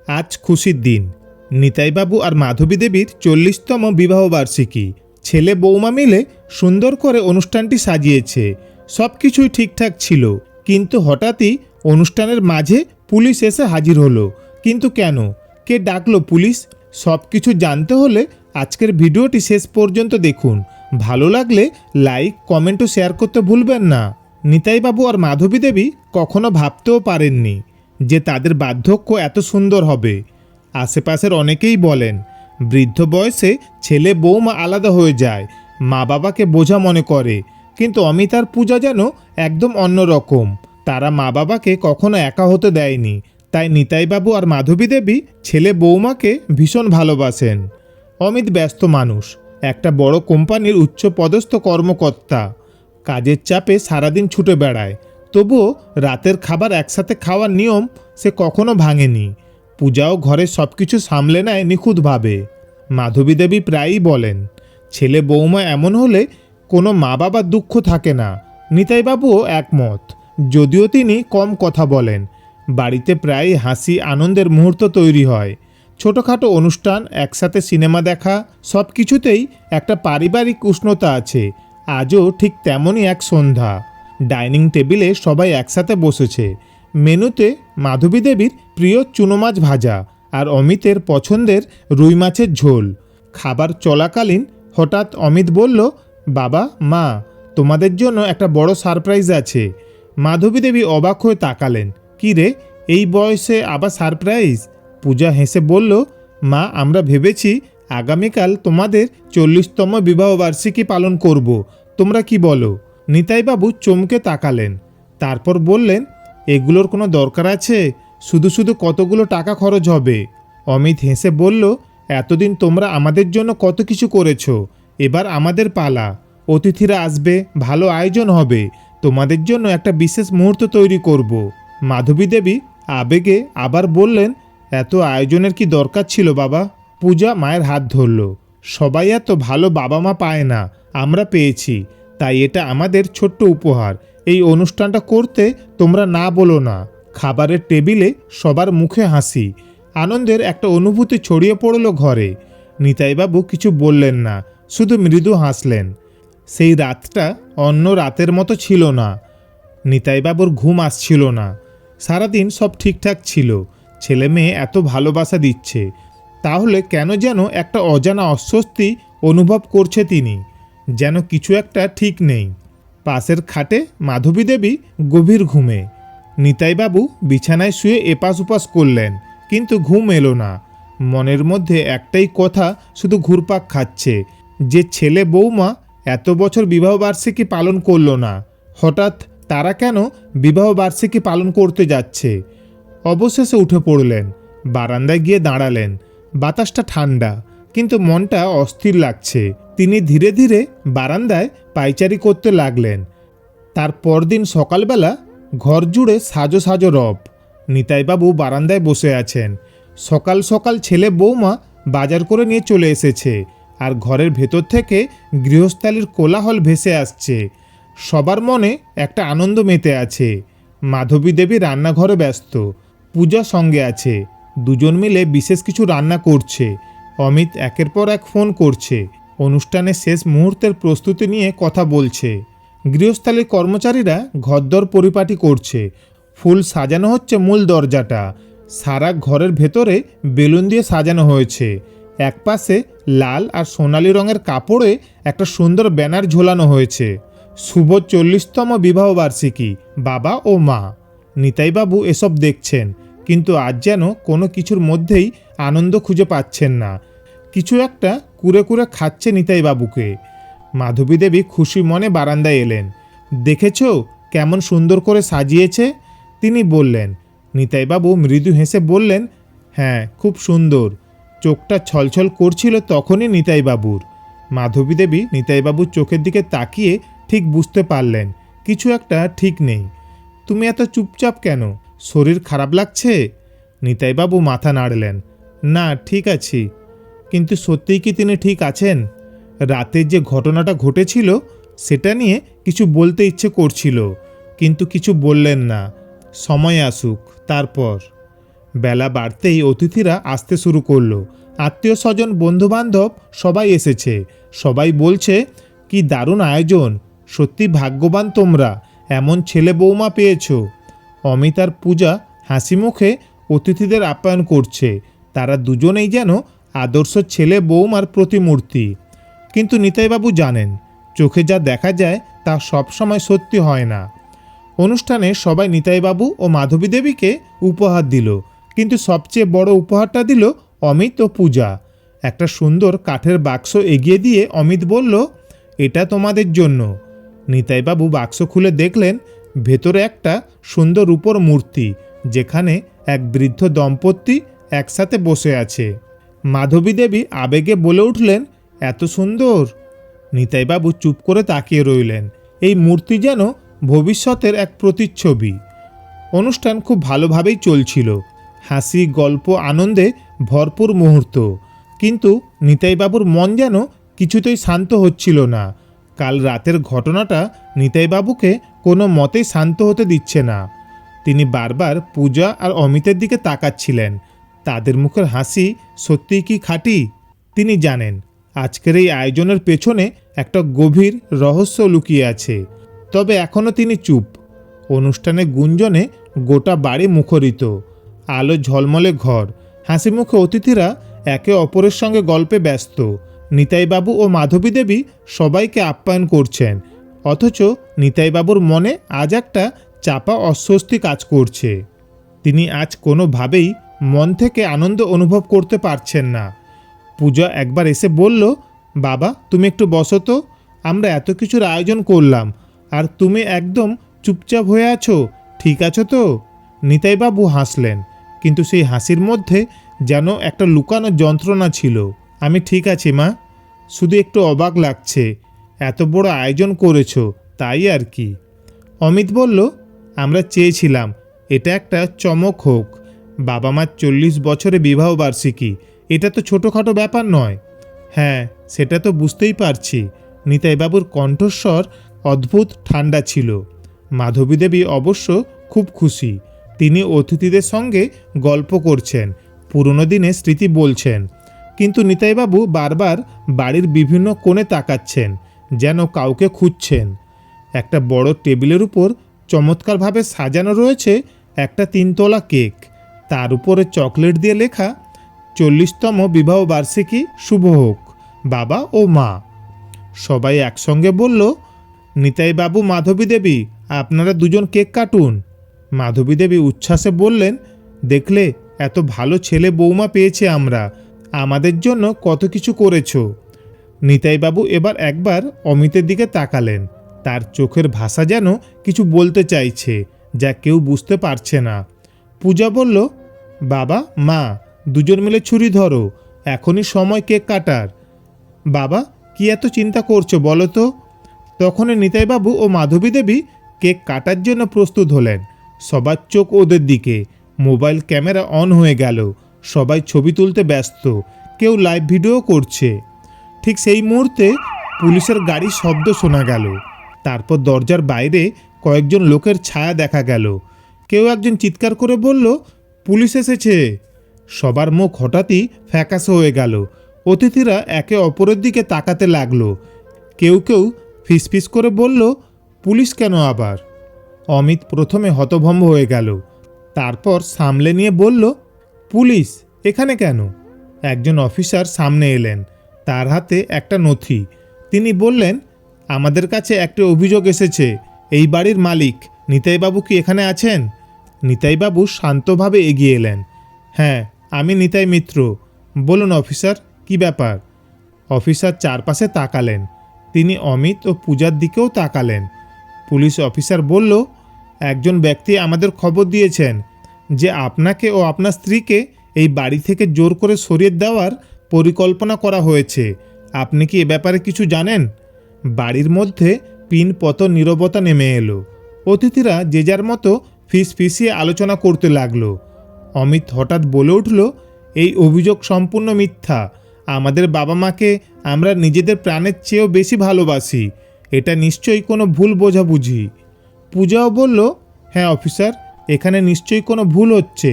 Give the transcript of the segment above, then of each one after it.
আজ খুশির দিন। নিতাইবাবু আর মাধবী দেবীর 40তম বিবাহবার্ষিকী। ছেলে বৌমা মিলে সুন্দর করে অনুষ্ঠানটি সাজিয়েছে। সব কিছুই ঠিকঠাক ছিল, কিন্তু হঠাৎই অনুষ্ঠানের মাঝে পুলিশ এসে হাজির হলো। কিন্তু কেন, কে ডাকলো পুলিশ? সব কিছু জানতে হলে আজকের ভিডিওটি শেষ পর্যন্ত দেখুন। ভালো লাগলে লাইক, কমেন্ট ও শেয়ার করতে ভুলবেন না। নিতাইবাবু আর মাধবী দেবী কখনো ভাবতেও পারেননি যে তাদের বার্ধক্য এত সুন্দর হবে। আশেপাশের অনেকেই বলেন বৃদ্ধ বয়সে ছেলে বৌমা আলাদা হয়ে যায়, মা বাবাকে বোঝা মনে করে। কিন্তু অমিত আর পূজা যেন একদম অন্যরকম। তারা মা বাবাকে কখনো একা হতে দেয়নি। তাই নিতাইবাবু আর মাধবী দেবী ছেলে বৌমাকে ভীষণ ভালোবাসেন। অমিত ব্যস্ত মানুষ, একটা বড় কোম্পানির উচ্চপদস্থ কর্মকর্তা। কাজের চাপে সারাদিন ছুটে বেড়ায়, তবুও রাতের খাবার একসাথে খাওয়ার নিয়ম সে কখনো ভাঙেনি। পূজাও ঘরে সব কিছু সামলে নেয় নিখুঁতভাবে। মাধবী দেবী প্রায়ই বলেন, ছেলে বৌমা এমন হলে কোনো মা বাবার দুঃখ থাকে না। নিতাইবাবুও একমত, যদিও তিনি কম কথা বলেন। বাড়িতে প্রায়ই হাসি আনন্দের মুহূর্ত তৈরি হয়। ছোটোখাটো অনুষ্ঠান, একসাথে সিনেমা দেখা, সব কিছুতেই একটা পারিবারিক উষ্ণতা আছে। আজও ঠিক তেমনই এক সন্ধ্যা। ডাইনিং টেবিলে সবাই একসাথে বসেছে। মেনুতে মাধবী দেবীর প্রিয় চুনো মাছ ভাজা আর অমিতের পছন্দের রুই মাছের ঝোল। খাবার চলাকালীন হঠাৎ অমিত বলল, বাবা, মা, তোমাদের জন্য একটা বড় সারপ্রাইজ আছে। মাধবী দেবী অবাক হয়ে তাকালেন। কী রে, এই বয়সে আবার সারপ্রাইজ? পূজা হেসে বলল, মা, আমরা ভেবেছি আগামীকাল তোমাদের 40তম বিবাহবার্ষিকী পালন করব। তোমরা কি বলো? নিতাইবাবু চমকে তাকালেন, তারপর বললেন, এগুলোর কোনো দরকার আছে? শুধু শুধু কতগুলো টাকা খরচ হবে? অমিত হেসে বলল, এতদিন তোমরা আমাদের জন্য কত কিছু করেছো, এবার আমাদের পালা। অতিথিরা আসবে, ভালো আয়োজন হবে, তোমাদের জন্য একটা বিশেষ মুহূর্ত তৈরি করব। মাধবী দেবী আবেগে আবার বললেন, এত আয়োজনের কি দরকার ছিল বাবা? পূজা মায়ের হাত ধরল। সবাই এত ভালো বাবা মা পায় না, আমরা পেয়েছি, তাই এটা আমাদের ছোট্ট উপহার। এই অনুষ্ঠানটা করতে তোমরা না বলো না। খাবারের টেবিলে সবার মুখে হাসি, আনন্দের একটা অনুভূতি ছড়িয়ে পড়ল ঘরে। নিতাইবাবু কিছু বললেন না, শুধু মৃদু হাসলেন। সেই রাতটা অন্য রাতের মতো ছিল না। নিতাইবাবুর ঘুম আসছিল না। সারাদিন সব ঠিকঠাক ছিল, ছেলে মেয়ে এত ভালোবাসা দিচ্ছে, তাহলে কেন যেন একটা অজানা অস্বস্তি অনুভব করছে তিনি, যেন কিছু একটা ঠিক নেই। পাশের খাটে মাধবী দেবী গভীর ঘুমে। নিতাইবাবু বিছানায় শুয়ে এপাশ ওপাশ করলেন, কিন্তু ঘুম এলো না। মনের মধ্যে একটাই কথা শুধু ঘুরপাক খাচ্ছে, যে ছেলে বৌমা এত বছর বিবাহবার্ষিকী পালন করলো না, হঠাৎ তারা কেন বিবাহবার্ষিকী পালন করতে যাচ্ছে। অবশেষে উঠে পড়লেন, বারান্দায় গিয়ে দাঁড়ালেন। বাতাসটা ঠান্ডা, কিন্তু মনটা অস্থির লাগছে। তিনি ধীরে ধীরে বারান্দায় পায়চারি করতে লাগলেন। তার পরদিন সকালবেলা ঘর জুড়ে সাজো সাজো রব। নিতাইবাবু বারান্দায় বসে আছেন। সকাল সকাল ছেলে বৌমা বাজার করে নিয়ে চলে এসেছে, আর ঘরের ভেতর থেকে গৃহস্থালির কোলাহল ভেসে আসছে। সবার মনে একটা আনন্দ মেতে আছে। মাধবী দেবী রান্নাঘরে ব্যস্ত, পূজা সঙ্গে আছে। দুজন মিলে বিশেষ কিছু রান্না করছে। অমিত একের পর এক ফোন করছে, অনুষ্ঠানের শেষ মুহূর্তের প্রস্তুতি নিয়ে কথা বলছে। গৃহস্থালির কর্মচারীরা ঘরদর পরিপাটি করছে। ফুল সাজানো হচ্ছে মূল দরজাটা। সারা ঘরের ভেতরে বেলুন দিয়ে সাজানো হয়েছে। একপাশে লাল আর সোনালি রঙের কাপড়ে একটা সুন্দর ব্যানার ঝোলানো হয়েছে, শুভ 40তম বিবাহবার্ষিকী, বাবা ও মা। নিতাইবাবু এসব দেখছেন, কিন্তু আজ যেন কোনো কিছুর মধ্যেই আনন্দ খুঁজে পাচ্ছেন না। কিছু একটা কুরে কুরে খাচ্ছে নিতাইবাবুকে। মাধবী দেবী খুশি মনে বারান্দায় এলেন। দেখেছ কেমন সুন্দর করে সাজিয়েছে? তিনি বললেন। নিতাইবাবু মৃদু হেসে বললেন, হ্যাঁ, খুব সুন্দর। চোখটা ছলছল করছিল তখনই নিতাইবাবুর। মাধবী দেবী নিতাইবাবুর চোখের দিকে তাকিয়ে ঠিক বুঝতে পারলেন কিছু একটা ঠিক নেই। তুমি এত চুপচাপ কেন? শরীর খারাপ লাগছে? নিতাইবাবু মাথা নাড়লেন, না, ঠিক আছি। কিন্তু সত্যিই কি তিনি ঠিক আছেন? রাতে যে ঘটনাটা ঘটেছিল সেটা নিয়ে কিছু বলতে ইচ্ছে করছিল, কিন্তু কিছু বললেন না। সময় আসুক, তারপর। বেলা বাড়তেই অতিথিরা আসতে শুরু করলো। আত্মীয় স্বজন, বন্ধুবান্ধব সবাই এসেছে। সবাই বলছে, কি দারুণ আয়োজন, সত্যি ভাগ্যবান তোমরা, এমন ছেলে বৌমা পেয়েছো। অমিত আর পূজা হাসি মুখে অতিথিদের আপ্যায়ন করছে। তারা দুজনেই যেন আদর্শ ছেলে বৌমার প্রতিমূর্তি। কিন্তু নিতাইবাবু জানেন, চোখে যা দেখা যায় তা সবসময় সত্যি হয় না। অনুষ্ঠানে সবাই নিতাইবাবু ও মাধবী দেবীকে উপহার দিল, কিন্তু সবচেয়ে বড় উপহারটা দিল অমিত ও পূজা। একটা সুন্দর কাঠের বাক্স এগিয়ে দিয়ে অমিত বলল, এটা তোমাদের জন্য। নিতাইবাবু বাক্স খুলে দেখলেন ভেতরে একটা সুন্দর রূপোর মূর্তি, যেখানে এক বৃদ্ধ দম্পতি একসাথে বসে আছে। মাধবী দেবী আবেগে বলে উঠলেন, এত সুন্দর। নিতাইবাবু চুপ করে তাকিয়ে রইলেন। এই মূর্তি যেন ভবিষ্যতের এক প্রতিচ্ছবি। অনুষ্ঠান খুব ভালোভাবেই চলছিল, হাসি, গল্প, আনন্দে ভরপুর মুহূর্ত। কিন্তু নিতাইবাবুর মন যেন কিছুতেই শান্ত হচ্ছিল না। কাল রাতের ঘটনাটা নিতাইবাবুকে কোনো মতেই শান্ত হতে দিচ্ছে না। তিনি বারবার পূজা আর অমিতের দিকে তাকাচ্ছিলেন। তাদের মুখের হাসি সত্যিই কি খাঁটি? তিনি জানেন আজকের এই আয়োজনের পেছনে একটা গভীর রহস্য লুকিয়ে আছে। তবে এখনও তিনি চুপ। অনুষ্ঠানে গুঞ্জনে গোটা বাড়ি মুখরিত। আলো ঝলমলে ঘর, হাসি মুখে অতিথিরা একে অপরের সঙ্গে গল্পে ব্যস্ত। নিতাইবাবু ও মাধবী দেবী সবাইকে আপ্যায়ন করছেন, অথচ নিতাইবাবুর মনে আজ একটা চাপা অস্বস্তি কাজ করছে। তিনি আজ কোনোভাবেই মন থেকে আনন্দ অনুভব করতে পারছেন না। পূজা একবার এসে বলল, বাবা তুমি একটু বসো তো, আমরা এত কিছুর আয়োজন করলাম আর তুমি একদম চুপচাপ হয়ে আছো, ঠিক আছো তো? নিতাইবাবু হাসলেন, কিন্তু সেই হাসির মধ্যে যেন একটা লুকানো যন্ত্রণা ছিল। আমি ঠিক আছি মা, শুধু একটু অবাক লাগছে, এত বড় আয়োজন করেছো তাই আর কি। অমিত বলল, আমরা চেয়েছিলাম এটা একটা চমক হোক। বাবা মার 40 বছরে বিবাহ বার্ষিকী, এটা তো ছোটোখাটো ব্যাপার নয়। হ্যাঁ, সেটা তো বুঝতেই পারছি। নিতাইবাবুর কণ্ঠস্বর অদ্ভুত ঠান্ডা ছিল। মাধবী দেবী অবশ্য খুব খুশি। তিনি অতিথিদের সঙ্গে গল্প করছেন, পুরনো দিনের স্মৃতি বলছেন। কিন্তু নিতাইবাবু বারবার বাড়ির বিভিন্ন কোণে তাকাচ্ছেন, যেন কাউকে খুঁজছেন। একটা বড় টেবিলের উপর চমৎকারভাবে সাজানো রয়েছে একটা 3 তলা কেক। তার উপরে চকলেট দিয়ে লেখা, 40তম বিবাহ বার্ষিকী শুভ হোক বাবা ও মা। সবাই একসঙ্গে বলল, নিতাইবাবু, মাধবী দেবী, আপনারা দুজন কেক কাটুন। মাধবী দেবী উচ্ছ্বাসে বললেন, দেখলে এত ভালো ছেলে বৌমা পেয়েছে আমরা, আমাদের জন্য কত কিছু করেছো। নিতাইবাবু এবার একবার অমিতের দিকে তাকালেন। তার চোখের ভাষা যেন কিছু বলতে চাইছে, যা কেউ বুঝতে পারছে না। পূজা বলল, বাবা মা দুজন মিলে ছুরি ধরো, এখনই সময় কেক কাটার। বাবা কি এত চিন্তা করছো বলো তো? তখনই নিতাইবাবু ও মাধবী দেবী কেক কাটার জন্য প্রস্তুত হলেন। সবার চোখ ওদের দিকে। মোবাইল ক্যামেরা অন হয়ে গেল, সবাই ছবি তুলতে ব্যস্ত, কেউ লাইভ ভিডিও করছে। ঠিক সেই মুহূর্তে পুলিশের গাড়ির শব্দ শোনা গেল। তারপর দরজার বাইরে কয়েকজন লোকের ছায়া দেখা গেল। কেউ একজন চিৎকার করে বলল, পুলিশ এসেছে। সবার মুখ হঠাৎই ফ্যাকাশে হয়ে গেল। অতিথিরা একে অপরের দিকে তাকাতে লাগলো। কেউ কেউ ফিসফিস করে বলল, পুলিশ কেন আবার? অমিত প্রথমে হতভম্ব হয়ে গেল, তারপর সামলে নিয়ে বলল, পুলিশ এখানে কেন? একজন অফিসার সামনে এলেন, তার হাতে একটা নথি। তিনি বললেন, আমাদের কাছে একটা অভিযোগ এসেছে। এই বাড়ির মালিক নিতাইবাবু কি এখানে আছেন? নিতাইবাবু শান্তভাবে এগিয়ে এলেন। হ্যাঁ, আমি নিতাই মিত্র। বলুন অফিসার, কি ব্যাপার? অফিসার চারপাশে তাকালেন। তিনি অমিত ও পূজার দিকেও তাকালেন। পুলিশ অফিসার বলল, একজন ব্যক্তি আমাদের খবর দিয়েছেন যে আপনাকে ও আপনার স্ত্রীকে এই বাড়ি থেকে জোর করে সরিয়ে দেওয়ার পরিকল্পনা করা হয়েছে। আপনি কি এ ব্যাপারে কিছু জানেন? বাড়ির মধ্যে পিনপতন নীরবতা নেমে এলো। অতিথিরা যে যার মতো ফিসফিসিয়ে আলোচনা করতে লাগলো। অমিত হঠাৎ বলে উঠল, এই অভিযোগ সম্পূর্ণ মিথ্যা। আমাদের বাবা মাকে আমরা নিজেদের প্রাণের চেয়েও বেশি ভালোবাসি। এটা নিশ্চয়ই কোনো ভুল বোঝাবুঝি। পূজাও বলল, হ্যাঁ অফিসার, এখানে নিশ্চয়ই কোনো ভুল হচ্ছে।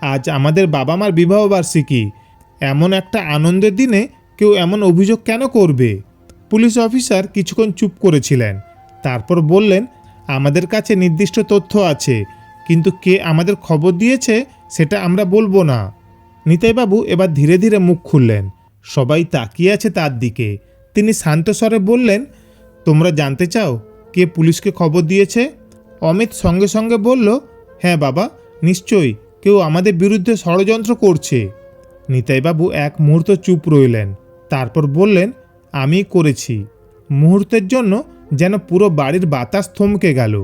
আজ আমাদের বাবা মার বিবাহবার্ষিকী, এমন একটা আনন্দের দিনে কেউ এমন অভিযোগ কেন করবে? পুলিশ অফিসার কিছুক্ষণ চুপ করেছিলেন, তারপর বললেন, আমাদের কাছে নির্দিষ্ট তথ্য আছে, কিন্তু কে আমাদের খবর দিয়েছে সেটা আমরা বলবো না। নিতাইবাবু এবার ধীরে ধীরে মুখ খুললেন। সবাই তাকিয়ে আছে তার দিকে। তিনি শান্ত স্বরে বললেন, তোমরা জানতে চাও কে পুলিশকে খবর দিয়েছে? অমিত সঙ্গে সঙ্গে বলল, হ্যাঁ বাবা, নিশ্চয়ই কেউ আমাদের বিরুদ্ধে ষড়যন্ত্র করছে। নিতাইবাবু এক মুহূর্ত চুপ রইলেন, তারপর বললেন, আমি করেছি। মুহূর্তের জন্য যেন পুরো বাড়ির বাতাস থমকে গেল।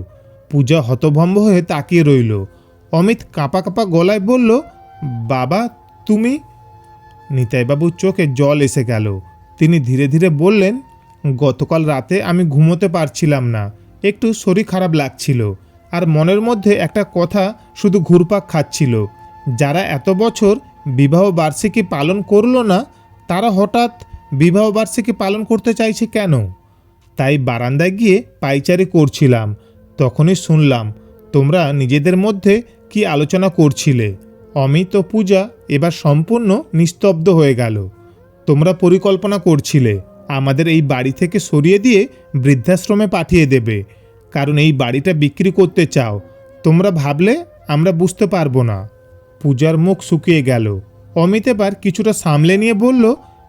পূজা হতভম্ব হয়ে তাকিয়ে রইল। অমিত কাঁপা কাঁপা গলায় বলল, বাবা তুমি? নিতাইবাবুর চোখে জল এসে গেল। তিনি ধীরে ধীরে বললেন, গতকাল রাতে আমি ঘুমোতে পারছিলাম না, একটু শরীর খারাপ লাগছিল, আর মনের মধ্যে একটা কথা শুধু ঘুরপাক খাচ্ছিল। যারা এত বছর বিবাহ বার্ষিকী পালন করলো না, তারা হঠাৎ বিবাহ বার্ষিকী পালন করতে চাইছে কেন? তাই বারান্দায় গিয়ে পায়চারি করছিলাম, তখনই শুনলাম তোমরা নিজেদের মধ্যে কি আলোচনা করছিলে। অমিত ও পূজা এবার সম্পূর্ণ নিস্তব্ধ হয়ে গেল। তোমরা পরিকল্পনা করছিলে আমাদের এই বাড়ি থেকে সরিয়ে দিয়ে বৃদ্ধাশ্রমে পাঠিয়ে দেবে, কারণ এই বাড়িটা বিক্রি করতে চাও। তোমরা ভাবলে আমরা বুঝতে পারবো না। পূজার মুখ শুকিয়ে গেল। অমিত এবার কিছুটা সামলে নিয়ে বলল,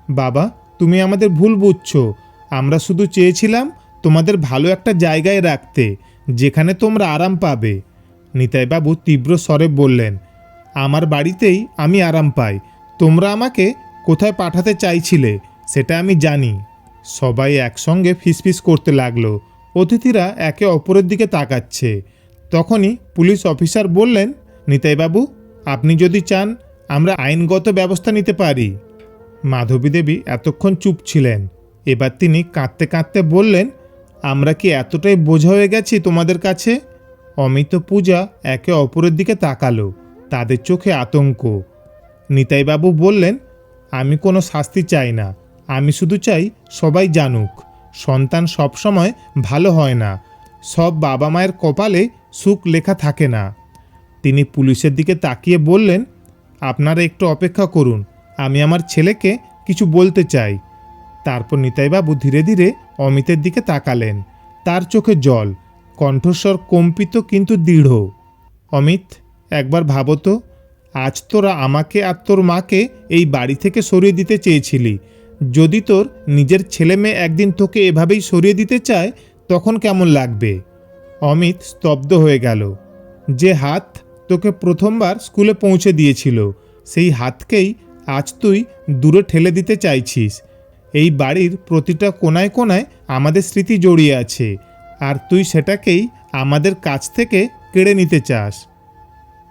বাবা তুমি আমাদের ভুল বুঝছো। আমরা শুধু চেয়েছিলাম তোমাদের ভালো একটা জায়গায় রাখতে, যেখানে তোমরা আরাম পাবে। নিতাইবাবু তীব্র স্বরে বললেন, আমার বাড়িতেই আমি আরাম পাই। তোমরা আমাকে কোথায় পাঠাতে চাইছিলে সেটা আমি জানি। সবাই একসঙ্গে ফিসফিস করতে লাগলো। অতিথিরা একে অপরের দিকে তাকাচ্ছে। তখনই পুলিশ অফিসার বললেন, নিতাইবাবু আপনি যদি চান আমরা আইনগত ব্যবস্থা নিতে পারি। মাধবী দেবী এতক্ষণ চুপ ছিলেন। এবার তিনি কাঁদতে কাঁদতে বললেন, আমরা কি এতটাই বোঝা হয়ে গেছি তোমাদের কাছে? অমিত পূজা একে অপরের দিকে তাকালো, তাদের চোখে আতঙ্ক। নিতাইবাবু বললেন, আমি কোনো শাস্তি চাই না, আমি শুধু চাই সবাই জানুক সন্তান সবসময় ভালো হয় না, সব বাবা মায়ের কপালে সুখ লেখা থাকে না। তিনি পুলিশের দিকে তাকিয়ে বললেন, আপনারা একটু অপেক্ষা করুন, আমি আমার ছেলেকে কিছু বলতে চাই। তারপর নিতাইবাবু ধীরে ধীরে অমিতের দিকে তাকালেন। তার চোখে জল, কণ্ঠস্বর কম্পিত কিন্তু দৃঢ়। অমিত একবার ভাবো তো, আজ তোরা আমাকে আর তোর মাকে এই বাড়ি থেকে সরিয়ে দিতে চেয়েছিলি। যদি তোর নিজের ছেলে মেয়ে একদিন তোকে এভাবেই সরিয়ে দিতে চায়, তখন কেমন লাগবে? অমিত স্তব্ধ হয়ে গেল। যে হাত তোকে প্রথমবার স্কুলে পৌঁছে দিয়েছিল, সেই হাতকেই আজ তুই দূরে ঠেলে দিতে চাইছিস। এই বাড়ির প্রতিটা কোনায় কোনায় আমাদের স্মৃতি জড়িয়ে আছে, আর তুই সেটাকেই আমাদের কাছ থেকে কেড়ে নিতে চাস।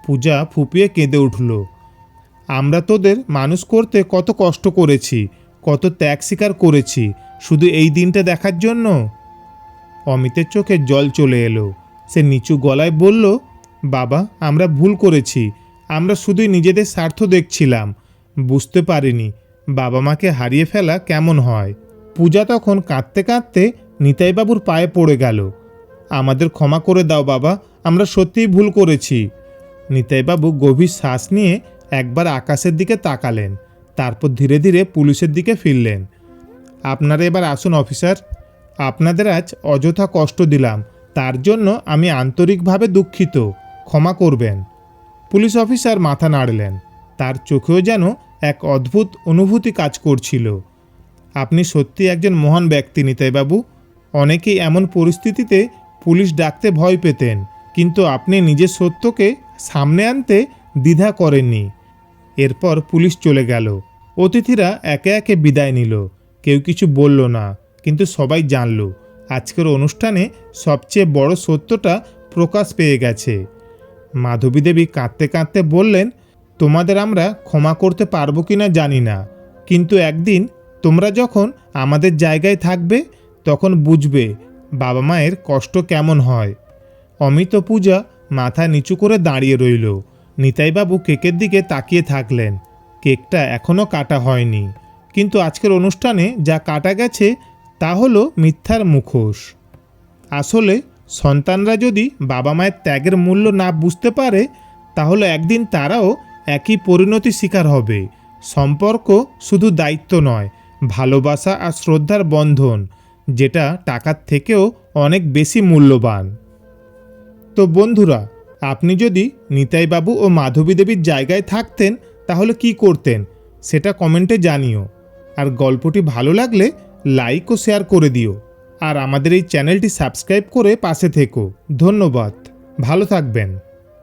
পূজা ফুপিয়ে কেঁদে উঠল। আমরা তোদের মানুষ করতে কত কষ্ট করেছি, কত ত্যাগ স্বীকার করেছি, শুধু এই দিনটা দেখার জন্য। অমিতের চোখে জল চলে এলো। সে নিচু গলায় বলল, বাবা আমরা ভুল করেছি, আমরা শুধুই নিজেদের স্বার্থ দেখছিলাম, বুঝতে পারিনি বাবা মাকে হারিয়ে ফেলা কেমন হয়। পূজা তখন কাঁদতে কাঁদতে নিতাইবাবুর পায়ে পড়ে গেল। আমাদের ক্ষমা করে দাও বাবা, আমরা সত্যিই ভুল করেছি। নিতাইবাবু গভীর শ্বাস নিয়ে একবার আকাশের দিকে তাকালেন, তারপর ধীরে ধীরে পুলিশের দিকে ফিরলেন। আপনারা এবার আসুন অফিসার, আপনাদের আজ অযথা কষ্ট দিলাম, তার জন্য আমি আন্তরিকভাবে দুঃখিত, ক্ষমা করবেন। পুলিশ অফিসার মাথা নাড়লেন। তার চোখেও যেন এক অদ্ভুত অনুভূতি কাজ করছিল। আপনি সত্যি একজন মহান ব্যক্তি নিতাইবাবু। অনেকেই এমন পরিস্থিতিতে পুলিশ ডাকতে ভয় পেতেন, কিন্তু আপনি নিজের সত্যকে সামনে আনতে দ্বিধা করেননি। এরপর পুলিশ চলে গেল। অতিথিরা একে একে বিদায় নিল। কেউ কিছু বলল না, কিন্তু সবাই জানল আজকের অনুষ্ঠানে সবচেয়ে বড় সত্যটা প্রকাশ পেয়ে গেছে। মাধবী দেবী কাঁদতে কাঁদতে বললেন, তোমাদের আমরা ক্ষমা করতে পারবো কিনা জানি না, কিন্তু একদিন তোমরা যখন আমাদের জায়গায় থাকবে তখন বুঝবে বাবা মায়ের কষ্ট কেমন হয়। অমিত পূজা মাথা নিচু করে দাঁড়িয়ে রইল। নিতাইবাবু কেকের দিকে তাকিয়ে থাকলেন। কেকটা এখনও কাটা হয়নি, কিন্তু আজকের অনুষ্ঠানে যা কাটা গেছে তা হলো মিথ্যার মুখোশ। আসলে সন্তানরা যদি বাবা মায়ের ত্যাগের মূল্য না বুঝতে পারে, তাহলে একদিন তারাও একই পরিণতি শিকার হবে। সম্পর্ক শুধু দায়িত্ব নয়, ভালোবাসা আর শ্রদ্ধার বন্ধন, যেটা টাকার থেকেও অনেক বেশি মূল্যবান। তো বন্ধুরা, আপনি যদি নিতাইবাবু ও মাধবী দেবীর জায়গায় থাকতেন তাহলে কি করতেন সেটা কমেন্টে জানিও। আর গল্পটি ভালো লাগলে লাইক ও শেয়ার করে দিও। আর আমাদের এই চ্যানেলটি সাবস্ক্রাইব করে পাশে থেকো। ধন্যবাদ, ভালো থাকবেন।